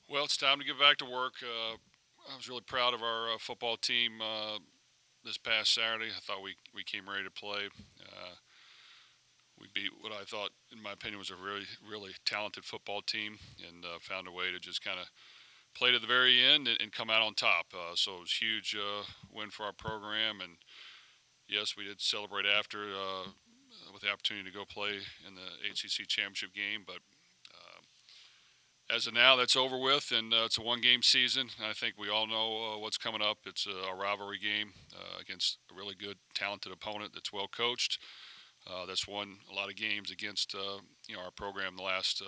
Well, it's time to get back to work. I was really proud of our football team this past Saturday. I thought we came ready to play. We beat what I thought, in my opinion, was a really talented football team, and found a way to just kind of play to the very end and come out on top. So it was a huge win for our program, and yes, we did celebrate after with the opportunity to go play in the ACC championship game, but. As of now, that's over with, and it's a one-game season. I think we all know what's coming up. It's a rivalry game against a really good, talented opponent that's well coached. That's won a lot of games against our program the last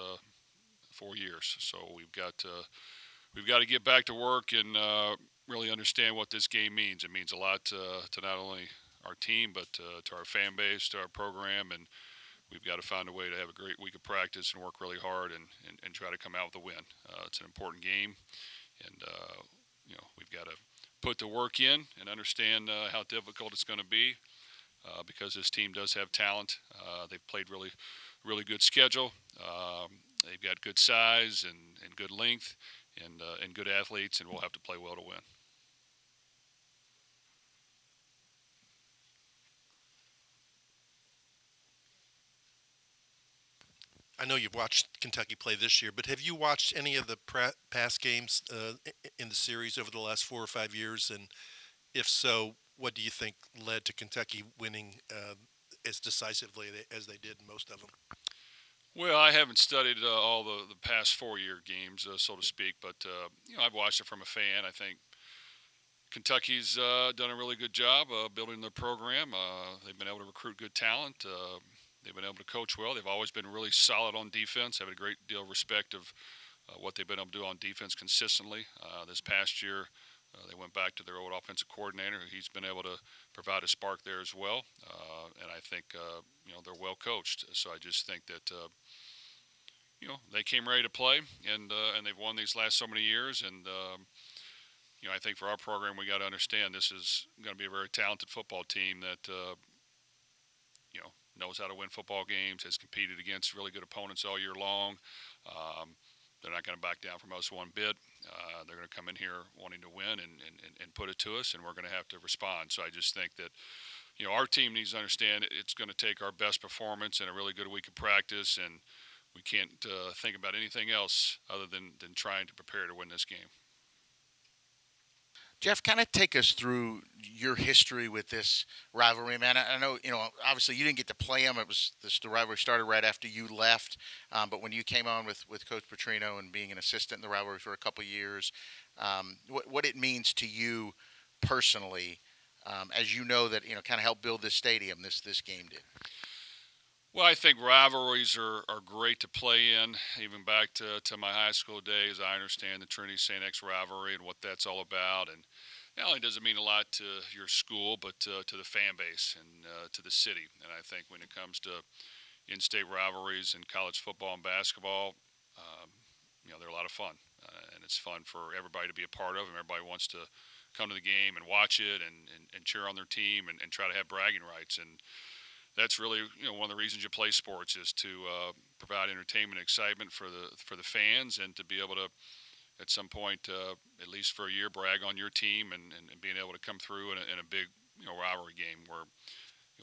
4 years. So we've got to get back to work and really understand what this game means. It means a lot to not only our team but to our fan base, to our program, and we've got to find a way to have a great week of practice and work really hard and try to come out with a win. It's an important game, and we've got to put the work in and understand how difficult it's going to be because this team does have talent. They've played really good schedule. They've got good size and good length and good athletes, and we'll have to play well to win. I know you've watched Kentucky play this year, but have you watched any of the past games in the series over the last 4 or 5 years? And if so, what do you think led to Kentucky winning as decisively as they did in most of them? Well, I haven't studied all the past 4 year games, so to speak, but I've watched it from a fan. I think Kentucky's done a really good job building their program. They've been able to recruit good talent. They've been able to coach well. They've always been really solid on defense. Have a great deal of respect of what they've been able to do on defense consistently. This past year, they went back to their old offensive coordinator. He's been able to provide a spark there as well, and I think they're well coached. So I just think that they came ready to play, and they've won these last so many years, and I think for our program, we got to understand this is going to be a very talented football team that knows how to win football games, has competed against really good opponents all year long. Um, they're not going to back down from us one bit. They're going to come in here wanting to win and put it to us, and we're going to have to respond. So I just think that our team needs to understand it's going to take our best performance and a really good week of practice, and we can't think about anything else other than trying to prepare to win this game. Jeff, kind of take us through your history with this rivalry, man. I know, obviously you didn't get to play them. It was the rivalry started right after you left, but when you came on with Coach Petrino and being an assistant in the rivalry for a couple of years, what it means to you personally, as you know that kind of helped build this stadium. This game did. Well, I think rivalries are great to play in. Even back to my high school days, I understand the Trinity St. X rivalry and what that's all about. And not only does it mean a lot to your school, but to the fan base and to the city. And I think when it comes to in-state rivalries in college football and basketball, um, they're a lot of fun. And it's fun for everybody to be a part of, and everybody wants to come to the game and watch it and cheer on their team and try to have bragging rights. And that's really one of the reasons you play sports is to provide entertainment, excitement for the fans, and to be able to at some point, at least for a year, brag on your team and being able to come through in a big rivalry game where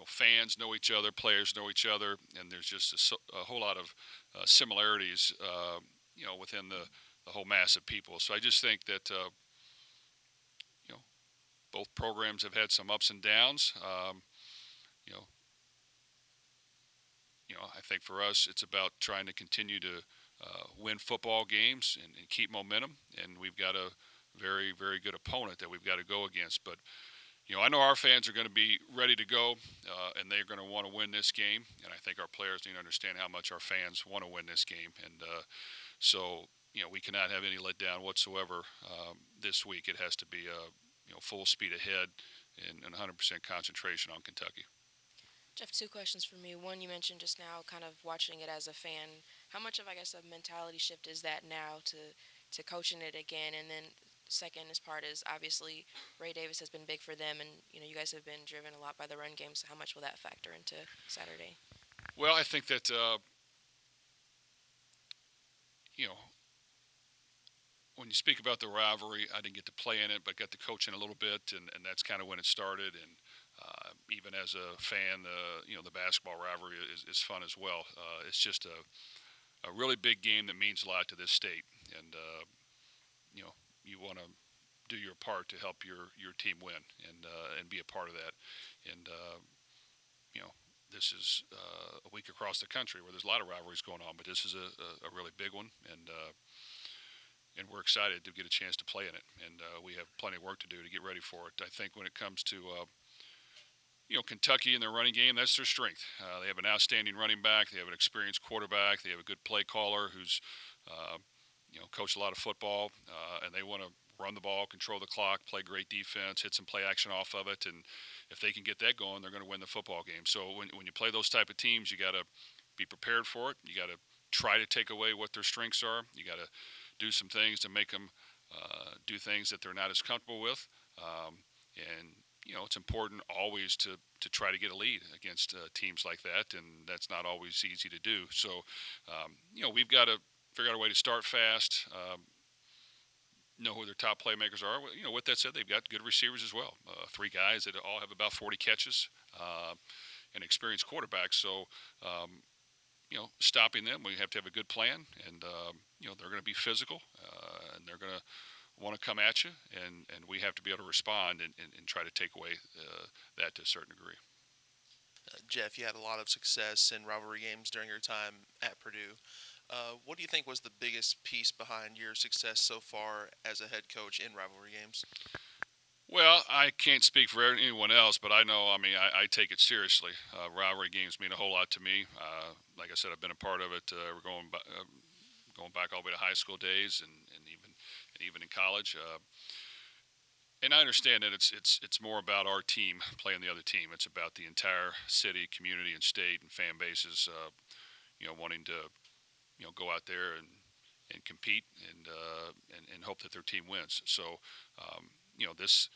fans know each other, players know each other, and there's just a whole lot of similarities within the whole mass of people. So I just think that you know both programs have had some ups and downs. You know, I think for us, it's about trying to continue to win football games and keep momentum. And we've got a very, very good opponent that we've got to go against. But I know our fans are going to be ready to go, and they're going to want to win this game. And I think our players need to understand how much our fans want to win this game. And so, we cannot have any letdown whatsoever this week. It has to be full speed ahead and 100% concentration on Kentucky. Jeff, two questions for me. One, you mentioned just now, kind of watching it as a fan. How much of, I guess, a mentality shift is that now to coaching it again? And then, second, as part is obviously Ray Davis has been big for them, and you guys have been driven a lot by the run game. So, how much will that factor into Saturday? Well, I think that you know when you speak about the rivalry, I didn't get to play in it, but got to coach in a little bit, and that's kind of when it started. And even as a fan, the basketball rivalry is fun as well. It's just a really big game that means a lot to this state, and you know you want to do your part to help your team win and be a part of that. And you know this is a week across the country where there's a lot of rivalries going on, but this is a really big one, and we're excited to get a chance to play in it. And we have plenty of work to do to get ready for it. I think when it comes to Kentucky in their running game, that's their strength. They have an outstanding running back. They have an experienced quarterback. They have a good play caller who's uh, coached a lot of football, and they want to run the ball, control the clock, play great defense, hit some play action off of it, and if they can get that going, they're going to win the football game. So when you play those type of teams, you got to be prepared for it. You got to try to take away what their strengths are. You got to do some things to make them do things that they're not as comfortable with. And it's important always to try to get a lead against teams like that, and that's not always easy to do. So, we've got to figure out a way to start fast. Know who their top playmakers are. With that said, they've got good receivers as well. Three guys that all have about 40 catches, and experienced quarterbacks. So, stopping them, we have to have a good plan, and they're going to be physical, and they're going to want to come at you, and we have to be able to respond and try to take away that to a certain degree. Jeff, you had a lot of success in rivalry games during your time at Purdue. What do you think was the biggest piece behind your success so far as a head coach in rivalry games? Well, I can't speak for anyone else, but I know, I take it seriously. Rivalry games mean a whole lot to me. Like I said, I've been a part of it. We're going back all the way to high school days, and even in college. And I understand that it's more about our team playing the other team. It's about the entire city, community, and state and fan bases, wanting to, go out there and compete and hope that their team wins. So, this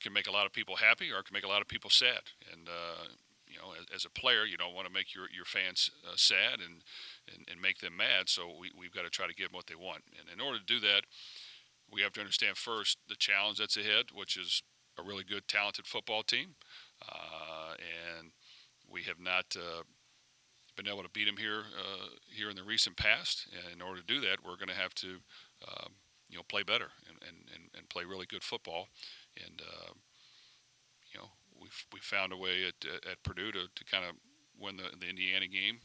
can make a lot of people happy or it can make a lot of people sad. And as a player, you don't want to make your fans sad and make them mad. So we've got to try to give them what they want. And in order to do that, we have to understand first the challenge that's ahead, which is a really good, talented football team. And we have not been able to beat them here in the recent past. And in order to do that, we're going to have to play better and play really good football. And we found a way at Purdue to kind of win the Indiana game,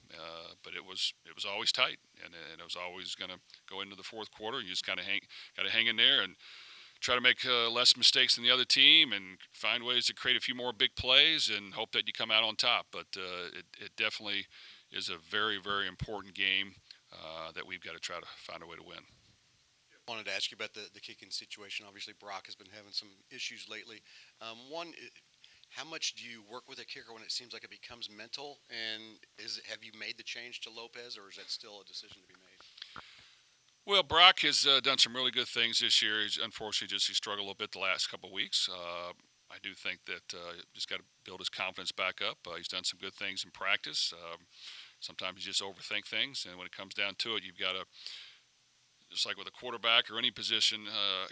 but it was always tight, and it was always going to go into the fourth quarter. You just got to hang in there and try to make less mistakes than the other team, and find ways to create a few more big plays, and hope that you come out on top. But it definitely is a very, very important game that we've got to try to find a way to win. I wanted to ask you about the kicking situation. Obviously, Brock has been having some issues lately. One, how much do you work with a kicker when it seems like it becomes mental? And have you made the change to Lopez, or is that still a decision to be made? Well, Brock has done some really good things this year. He's unfortunately he struggled a little bit the last couple of weeks. I do think that just got to build his confidence back up. He's done some good things in practice. Sometimes you just overthink things, and when it comes down to it, you've got to, just like with a quarterback or any position,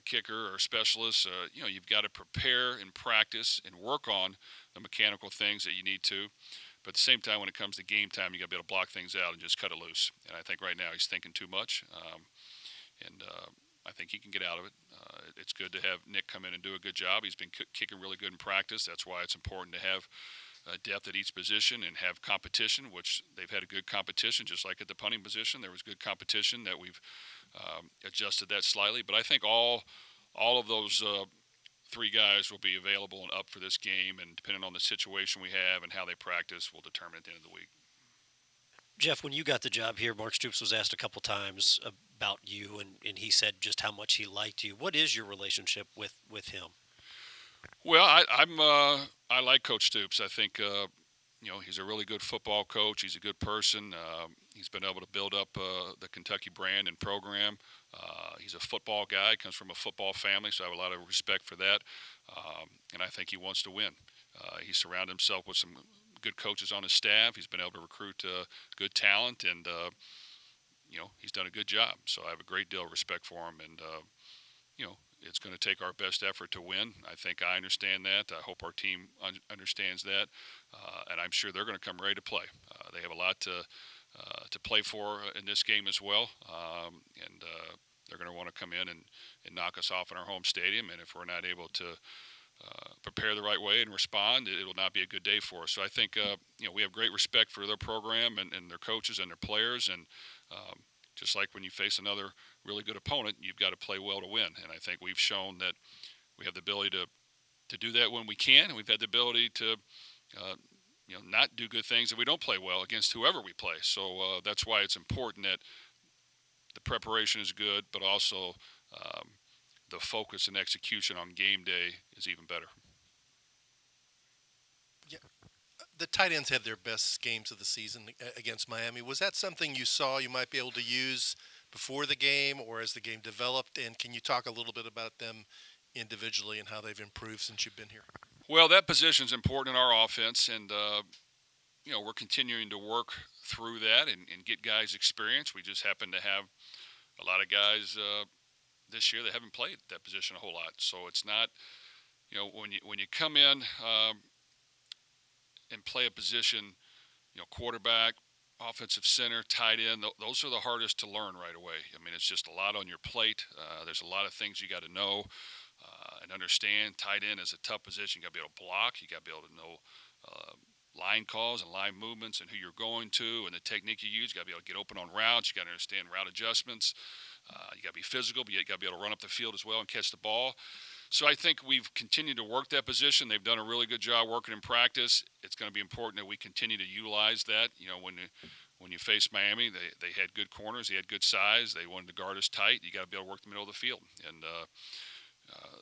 kicker or specialist, you've got to prepare and practice and work on the mechanical things that you need to. But at the same time, when it comes to game time, you got to be able to block things out and just cut it loose. And I think right now he's thinking too much, and I think he can get out of it. It's good to have Nick come in and do a good job. He's been kicking really good in practice. That's why it's important to have depth at each position and have competition, which they've had a good competition, just like at the punting position. There was good competition that we've adjusted that slightly. But I think all of those three guys will be available and up for this game, and depending on the situation we have and how they practice, will determine at the end of the week. Jeff, when you got the job here, Mark Stoops was asked a couple times about you, and he said just how much he liked you. What is your relationship with him? Well, I like Coach Stoops. I think he's a really good football coach. He's a good person. He's been able to build up the Kentucky brand and program. He's a football guy. Comes from a football family, so I have a lot of respect for that. And I think he wants to win. He surrounded himself with some good coaches on his staff. He's been able to recruit good talent, and he's done a good job. So I have a great deal of respect for him, and it's going to take our best effort to win. I think I understand that. I hope our team understands that, and I'm sure they're going to come ready to play. They have a lot to play for in this game as well, and they're going to want to come in and knock us off in our home stadium. And if we're not able to prepare the right way and respond, it will not be a good day for us. So I think we have great respect for their program and their coaches and their players, and just like when you face another really good opponent, you've got to play well to win. And I think we've shown that we have the ability to do that when we can, and we've had the ability to not do good things if we don't play well against whoever we play. So that's why it's important that the preparation is good, but also the focus and execution on game day is even better. Yeah, the tight ends had their best games of the season against Miami. Was that something you saw you might be able to use before the game or as the game developed? And can you talk a little bit about them individually and how they've improved since you've been here? Well, that position is important in our offense, and we're continuing to work through that and get guys experience. We just happen to have a lot of guys this year that haven't played that position a whole lot. So it's not, when you come in and play a position, quarterback, offensive center, tight end, those are the hardest to learn right away. I mean, it's just a lot on your plate. There's a lot of things you got to know and understand. Tight end is a tough position. You got to be able to block. You got to be able to know line calls and line movements and who you're going to and the technique you use. You got to be able to get open on routes. You got to understand route adjustments. You got to be physical, but you got to be able to run up the field as well and catch the ball. So I think we've continued to work that position. They've done a really good job working in practice. It's going to be important that we continue to utilize that. When you face Miami, they had good corners, they had good size, they wanted to guard us tight. You got to be able to work the middle of the field, and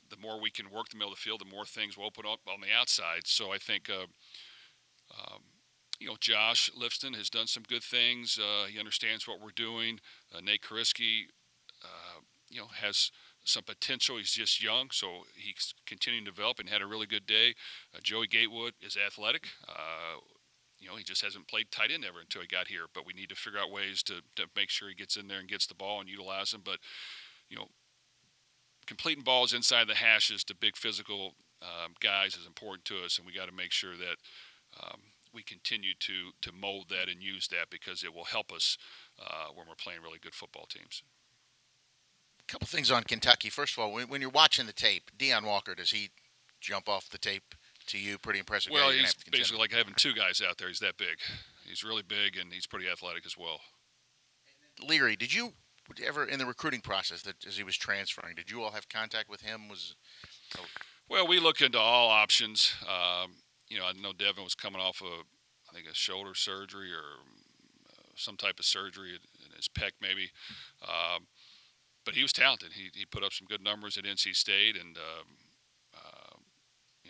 the more we can work the middle of the field, the more things will open up on the outside. So I think Josh Lifston has done some good things. He understands what we're doing. Nate Kariski, has some potential. He's just young, so he's continuing to develop and had a really good day. Joey Gatewood is athletic. He just hasn't played tight end ever until he got here, but we need to figure out ways to make sure he gets in there and gets the ball and utilize him. But, completing balls inside the hashes to big physical guys is important to us, and we got to make sure that we continue to mold that and use that because it will help us when we're playing really good football teams. A couple things on Kentucky. First of all, when you're watching the tape, Deion Walker, does he jump off the tape to you? Pretty impressive. Well, he's basically like having two guys out there. He's that big. He's really big, and he's pretty athletic as well. Leary, did you ever, in the recruiting process, that as he was transferring, did you all have contact with him? Well, we look into all options. I know Devin was coming off of, I think, a shoulder surgery or some type of surgery in his pec maybe. But he was talented. He put up some good numbers at NC State, and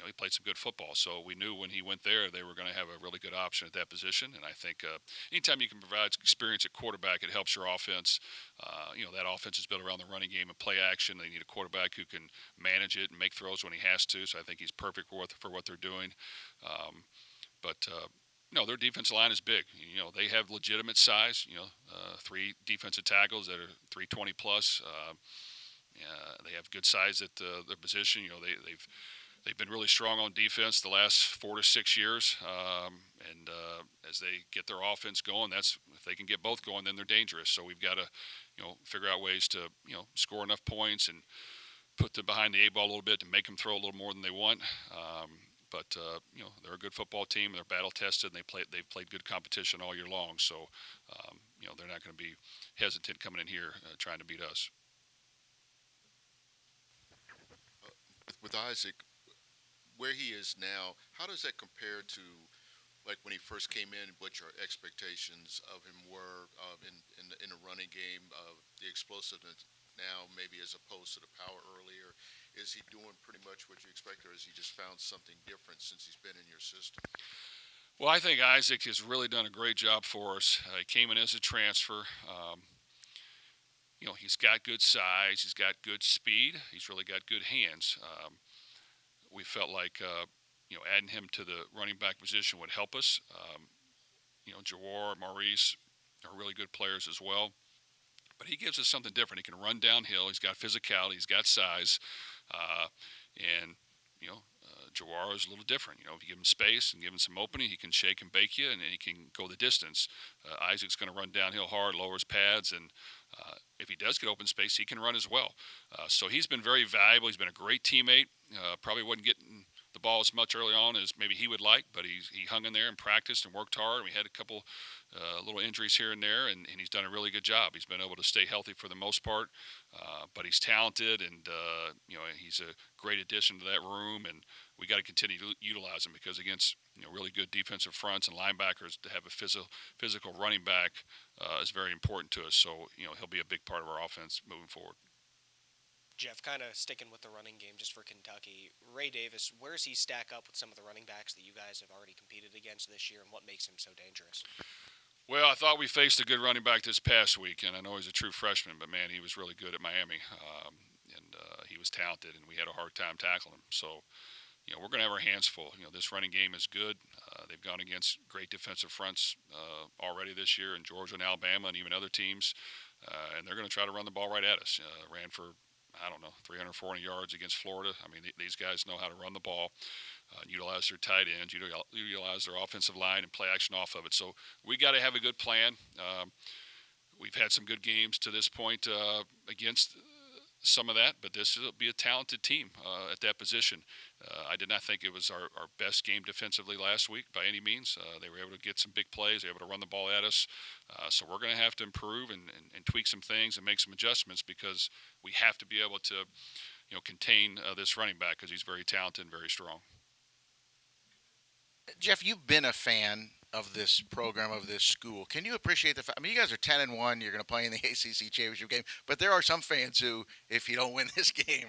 he played some good football. So we knew when he went there, they were going to have a really good option at that position. And I think anytime you can provide experience at quarterback, it helps your offense. That offense is built around the running game and play action. They need a quarterback who can manage it and make throws when he has to. So I think he's perfect for what they're doing. Their defensive line is big. They have legitimate size. Three defensive tackles that are 320 plus. They have good size at their position. They've been really strong on defense the last 4 to 6 years. And as they get their offense going, if they can get both going, then they're dangerous. So we've got to, figure out ways to, score enough points and put them behind the eight ball a little bit to make them throw a little more than they want. But they're a good football team. They're battle tested, and they've played good competition all year long. So they're not going to be hesitant coming in here trying to beat us. With Isaac, where he is now, how does that compare to like when he first came in? What your expectations of him were in the running game, the explosiveness now, maybe as opposed to the power earlier? Is he doing pretty much what you expect, or has he just found something different since he's been in your system? Well, I think Isaac has really done a great job for us. He came in as a transfer. He's got good size. He's got good speed. He's really got good hands. We felt like, adding him to the running back position would help us. Jawar, Maurice are really good players as well. But he gives us something different. He can run downhill. He's got physicality. He's got size, uh, and you know, Jawara is a little different. You know, if you give him space and give him some opening, he can shake and bake you, and he can go the distance. Isaac's going to run downhill hard, lowers pads, and if he does get open space, he can run as well. So he's been very valuable. He's been a great teammate. Probably wasn't getting the ball as much early on as maybe he would like, but he hung in there and practiced and worked hard. We had a couple little injuries here and there, and he's done a really good job. He's been able to stay healthy for the most part, but he's talented, and he's a great addition to that room, and we got to continue to utilize him because against really good defensive fronts and linebackers, to have a physical running back is very important to us. So he'll be a big part of our offense moving forward. Jeff, kind of sticking with the running game just for Kentucky, Ray Davis, where does he stack up with some of the running backs that you guys have already competed against this year, and what makes him so dangerous? Well, I thought we faced a good running back this past week, and I know he's a true freshman, but man, he was really good at Miami, and he was talented, and we had a hard time tackling him. So, we're going to have our hands full. This running game is good. They've gone against great defensive fronts already this year in Georgia and Alabama and even other teams, and they're going to try to run the ball right at us. Ran for 340 yards against Florida. I mean, these guys know how to run the ball, utilize their tight ends, utilize their offensive line, and play action off of it. So we got to have a good plan. We've had some good games to this point against some of that, but this will be a talented team at that position. I did not think it was our best game defensively last week by any means. They were able to get some big plays. They were able to run the ball at us. So we're going to have to improve and tweak some things and make some adjustments because we have to be able to contain this running back because he's very talented and very strong. Jeff, you've been a fan of this program, of this school. Can you appreciate the fact? I mean, you guys are 10-1. You're going to play in the ACC championship game, but there are some fans who, if you don't win this game,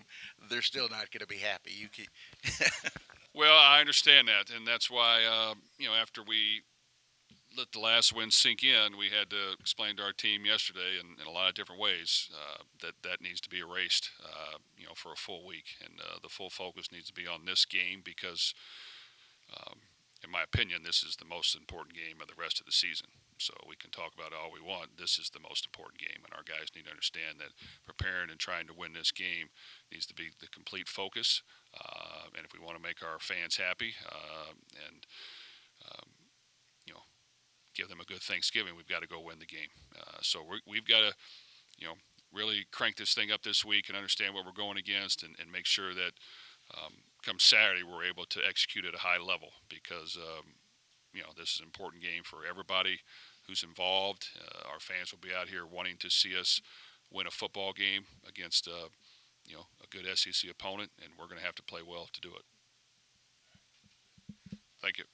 they're still not going to be happy. Well, I understand that, and that's why after we let the last win sink in, we had to explain to our team yesterday in a lot of different ways that needs to be erased, for a full week, and the full focus needs to be on this game because. In my opinion, this is the most important game of the rest of the season. So we can talk about it all we want. This is the most important game, and our guys need to understand that preparing and trying to win this game needs to be the complete focus. And if we want to make our fans happy and give them a good Thanksgiving, we've got to go win the game. So we've got to really crank this thing up this week and understand what we're going against and make sure that come Saturday, we're able to execute at a high level because, this is an important game for everybody who's involved. Our fans will be out here wanting to see us win a football game against, a good SEC opponent, and we're going to have to play well to do it. Thank you.